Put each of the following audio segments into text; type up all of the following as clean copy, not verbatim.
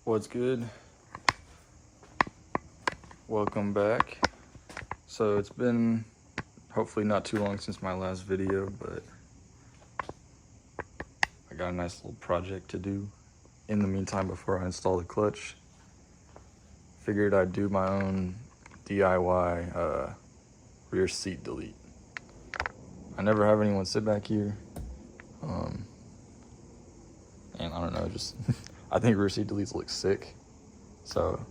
What's good? Welcome back. So it's been hopefully not too long since my last video, but I got a nice little project to do in the meantime before I install the clutch. Figured I'd do my own DIY rear seat delete. I never have anyone sit back here, and I don't know, just I think rear seat deletes look sick, so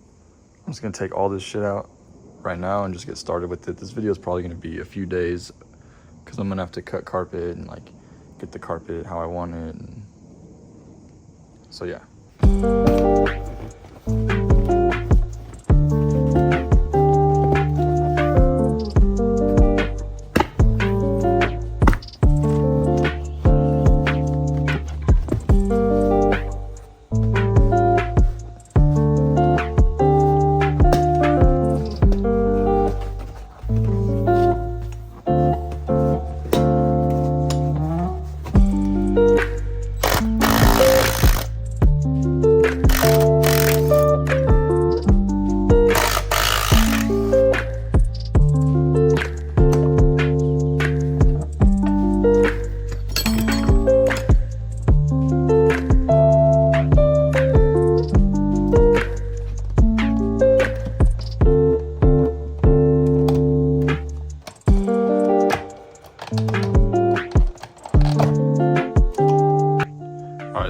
I'm just gonna take all this shit out right now and just get started with it. This video is probably gonna be a few days because I'm gonna have to cut carpet and like get the carpet how I want it, and so yeah.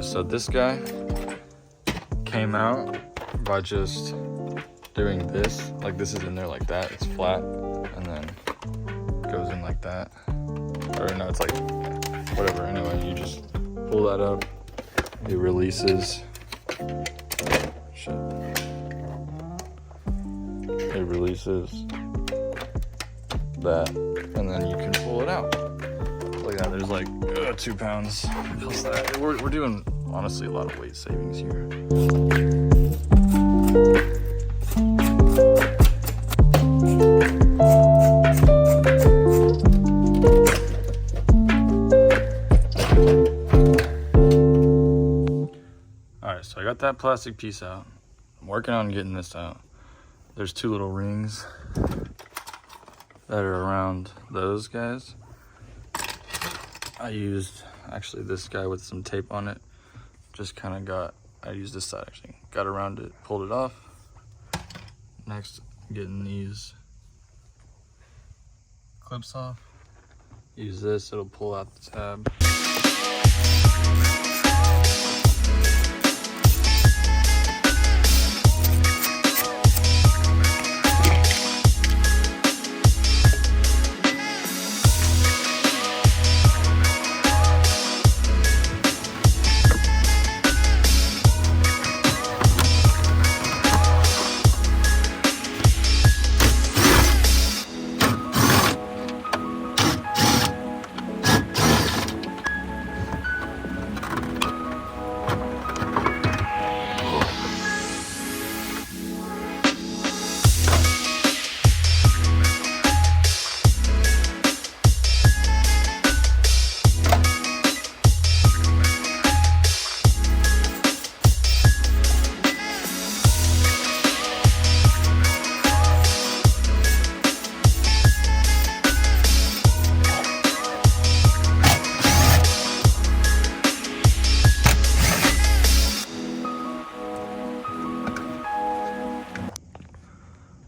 So this guy came out by just doing this. Like, this is in there like that, it's flat, and then goes in like that. Or no, it's like, whatever, anyway, you just pull that up, it releases. Shit. It releases that, and then you can pull it out. Look at that, there's like 2 pounds. We're doing, honestly, a lot of weight savings here. Alright, so I got that plastic piece out. I'm working on getting this out. There's 2 little rings that are around those guys. I used actually this guy with some tape on it. Just kind of I used this side actually. Got around it, pulled it off. Next, getting these clips off. Use this, it'll pull out the tab.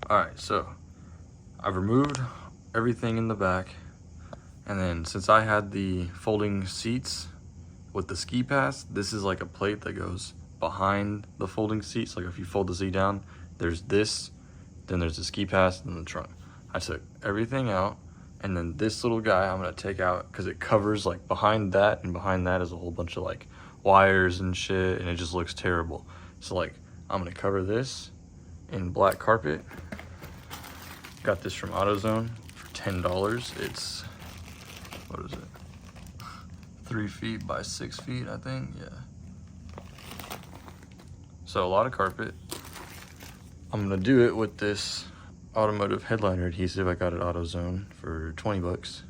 Alright, so I've removed everything in the back, and then since I had the folding seats with the ski pass, this is like a plate that goes behind the folding seats. Like if you fold the seat down, there's this, then there's the ski pass, and then the trunk. I took everything out, and then this little guy I'm gonna take out because it covers like behind that, and behind that is a whole bunch of like wires and shit, and it just looks terrible. So like I'm gonna cover this in black carpet. Got this from AutoZone for $10. It's, what is it? 3 feet by 6 feet, I think, yeah. So a lot of carpet. I'm gonna do it with this automotive headliner adhesive I got at AutoZone for 20 bucks.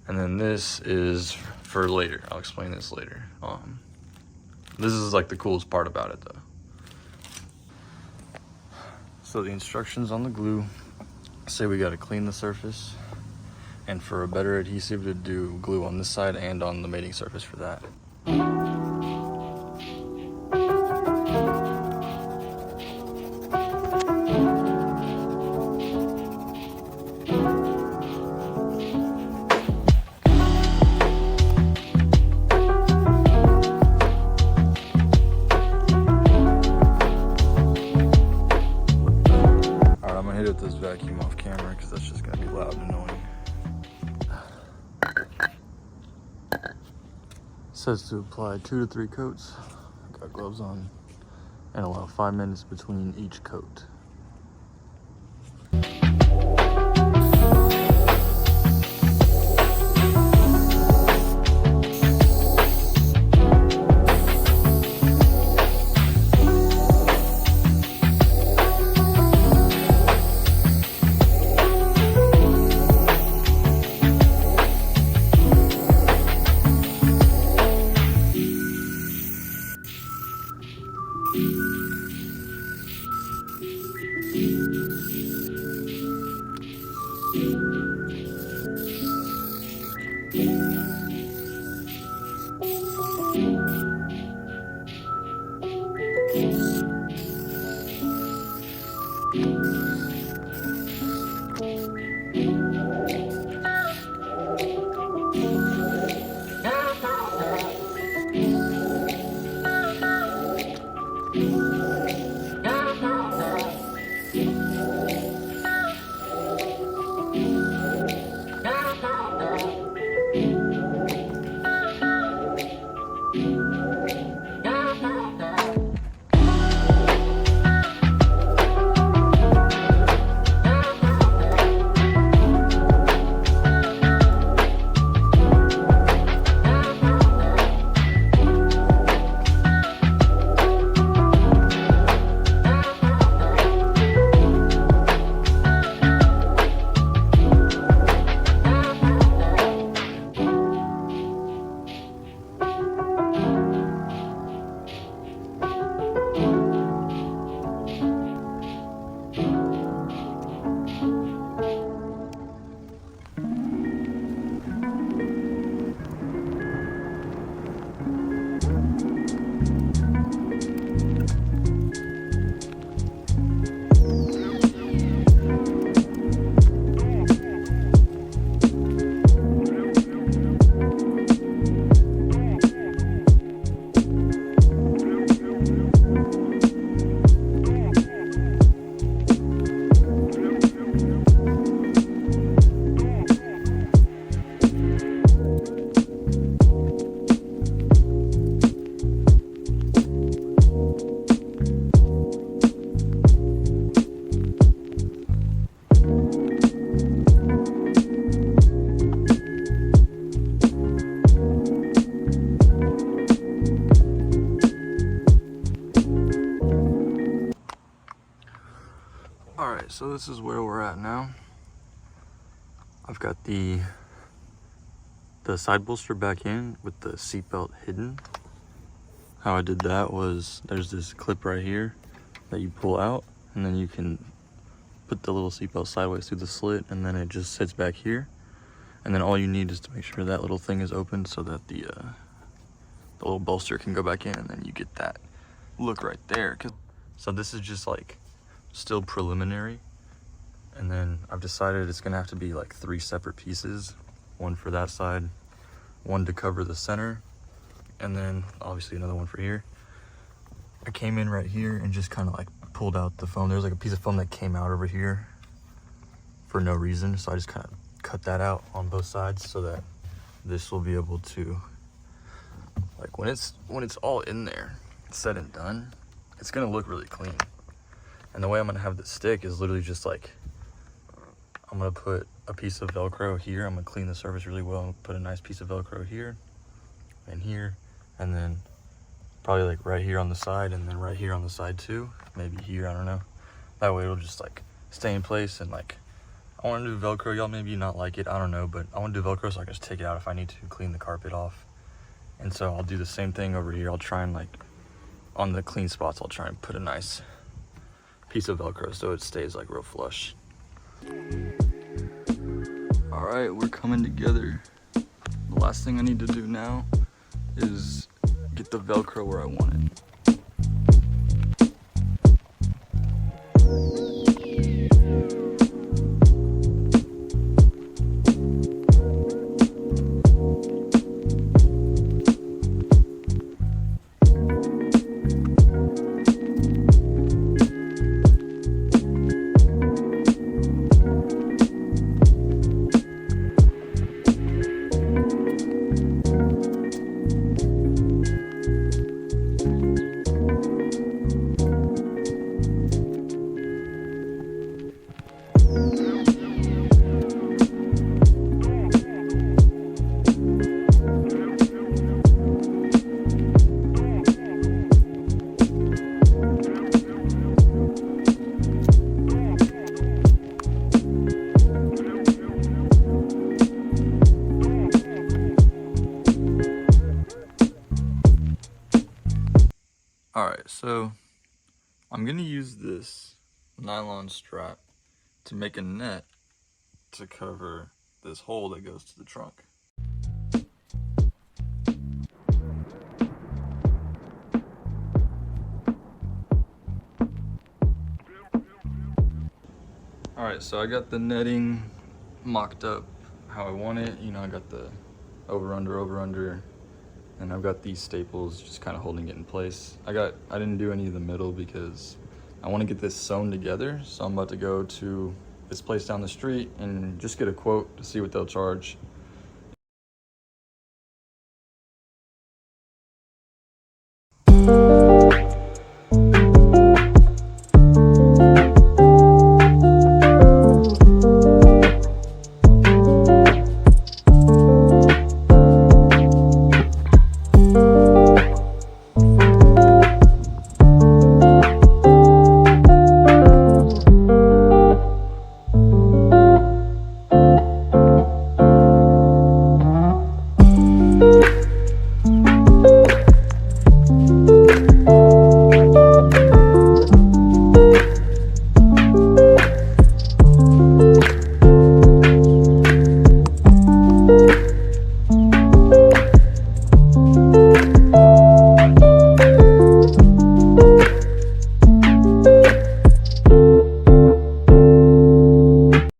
And then this is for later. I'll explain this later. This is like the coolest part about it though. So the instructions on the glue say we got to clean the surface, and for a better adhesive to do glue on this side and on the mating surface for that. This vacuum off camera because that's just gonna be loud and annoying. It says to apply 2 to 3 coats. Got gloves on, and allow 5 minutes between each coat. Alright, so this is where we're at now. I've got the side bolster back in with the seatbelt hidden. How I did that was there's this clip right here that you pull out, and then you can put the little seatbelt sideways through the slit, and then it just sits back here. And then all you need is to make sure that little thing is open so that the little bolster can go back in, and then you get that look right there. So this is just like still preliminary, and then I've decided it's gonna have to be like 3 separate pieces, one for that side, one to cover the center, and then obviously another one for here. I came in right here and just kind of like pulled out the foam. There's like a piece of foam that came out over here for no reason, so I just kind of cut that out on both sides so that this will be able to, like, when it's all in there, said and done, it's gonna look really clean. And the way I'm gonna have this stick is literally just like, I'm gonna put a piece of Velcro here. I'm gonna clean the surface really well and put a nice piece of Velcro here, and then probably like right here on the side, and then right here on the side too. Maybe here, I don't know. That way it'll just like stay in place. And like, I wanna do Velcro, y'all maybe not like it, I don't know, but I wanna do Velcro so I can just take it out if I need to clean the carpet off. And so I'll do the same thing over here. I'll try and like, on the clean spots, I'll try and put a nice piece of Velcro so it stays like real flush. All right, we're coming together. The last thing I need to do now is get the Velcro where I want it. Alright, so I'm gonna use this nylon strap to make a net to cover this hole that goes to the trunk. Alright, so I got the netting mocked up how I want it. You know, I got the over under, and I've got these staples just kind of holding it in place. I didn't do any of the middle because I want to get this sewn together. So I'm about to go to this place down the street and just get a quote to see what they'll charge.